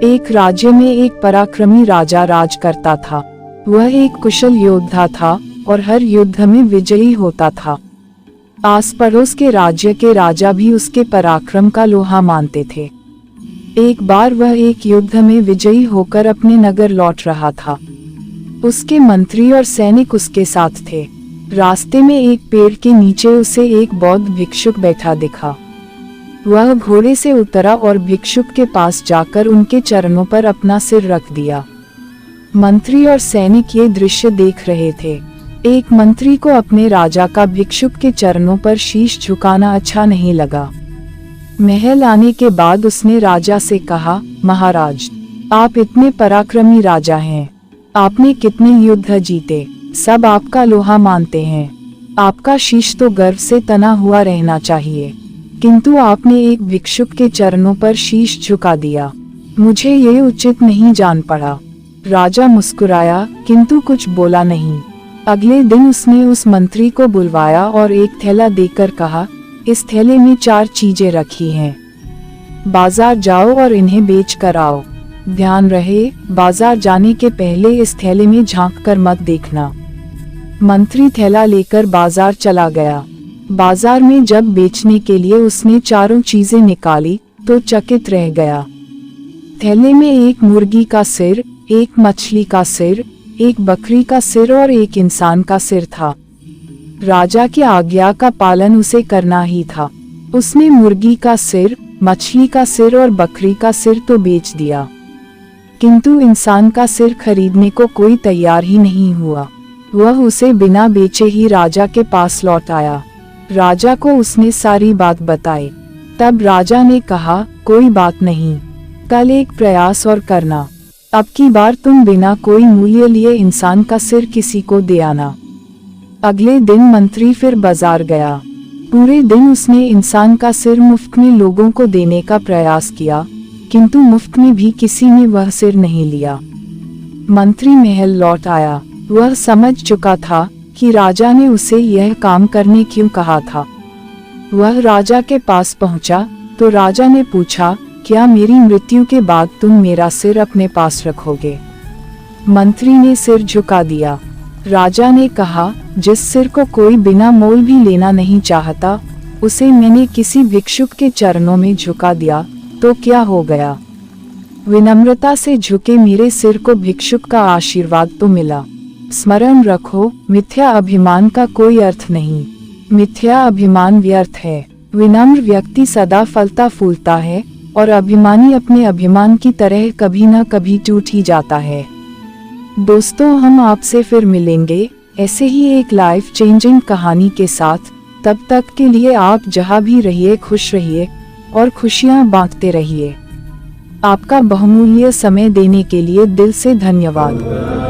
एक राज्य में एक पराक्रमी राजा राज करता था। वह एक कुशल योद्धा था और हर युद्ध में विजयी होता था। आस पड़ोस के राज्य के राजा भी उसके पराक्रम का लोहा मानते थे। एक बार वह एक युद्ध में विजयी होकर अपने नगर लौट रहा था। उसके मंत्री और सैनिक उसके साथ थे। रास्ते में एक पेड़ के नीचे उसे एक बौद्ध भिक्षुक बैठा दिखा। वह घोड़े से उतरा और भिक्षुक के पास जाकर उनके चरणों पर अपना सिर रख दिया। मंत्री और सैनिक ये दृश्य देख रहे थे। एक मंत्री को अपने राजा का भिक्षुक के चरणों पर शीश झुकाना अच्छा नहीं लगा। महल आने के बाद उसने राजा से कहा, महाराज, आप इतने पराक्रमी राजा हैं। आपने कितने युद्ध जीते, सब आपका लोहा मानते हैं। आपका शीश तो गर्व से तना हुआ रहना चाहिए, किंतु आपने एक भिक्षुक के चरणों पर शीश झुका दिया। मुझे ये उचित नहीं जान पड़ा। राजा मुस्कुराया किंतु कुछ बोला नहीं। अगले दिन उसने उस मंत्री को बुलवाया और एक थैला देकर कहा, इस थैले में 4 चीजें रखी हैं। बाजार जाओ और इन्हें बेच कर आओ। ध्यान रहे, बाजार जाने के पहले इस थैले में झांक कर मत देखना। मंत्री थैला लेकर बाजार चला गया। बाजार में जब बेचने के लिए उसने 4 चीजें निकाली तो चकित रह गया। थैले में एक मुर्गी का सिर, एक मछली का सिर, एक बकरी का सिर और एक इंसान का सिर था। राजा की आज्ञा का पालन उसे करना ही था। उसने मुर्गी का सिर, मछली का सिर और बकरी का सिर तो बेच दिया, किंतु इंसान का सिर खरीदने को कोई तैयार ही नहीं हुआ। वह उसे बिना बेचे ही राजा के पास लौट आया। राजा को उसने सारी बात बताई। तब राजा ने कहा, कोई बात नहीं, कल एक प्रयास और करना। अब की बार तुम बिना कोई मूल्य लिए इंसान का सिर किसी को दे आना। अगले दिन मंत्री फिर बाजार गया। पूरे दिन उसने इंसान का सिर मुफ्त में लोगों को देने का प्रयास किया, किंतु मुफ्त में भी किसी ने वह सिर नहीं लिया। मंत्री महल लौट आया। वह समझ चुका था कि राजा ने उसे यह काम करने क्यों कहा था। वह राजा के पास पहुंचा तो राजा ने पूछा, क्या मेरी मृत्यु के बाद तुम मेरा सिर अपने पास रखोगे? मंत्री ने सिर झुका दिया। राजा ने कहा, जिस सिर को कोई बिना मोल भी लेना नहीं चाहता, उसे मैंने किसी भिक्षुक के चरणों में झुका दिया तो क्या हो गया? विनम्रता से झुके मेरे सिर को भिक्षुक का आशीर्वाद तो मिला। स्मरण रखो, मिथ्या अभिमान का कोई अर्थ नहीं। मिथ्या अभिमान व्यर्थ है। विनम्र व्यक्ति सदा फलता फूलता है और अभिमानी अपने अभिमान की तरह कभी न कभी टूट ही जाता है। दोस्तों, हम आपसे फिर मिलेंगे ऐसे ही एक लाइफ चेंजिंग कहानी के साथ। तब तक के लिए आप जहां भी रहिए खुश रहिए और खुशियां बांटते रहिए। आपका बहुमूल्य समय देने के लिए दिल से धन्यवाद।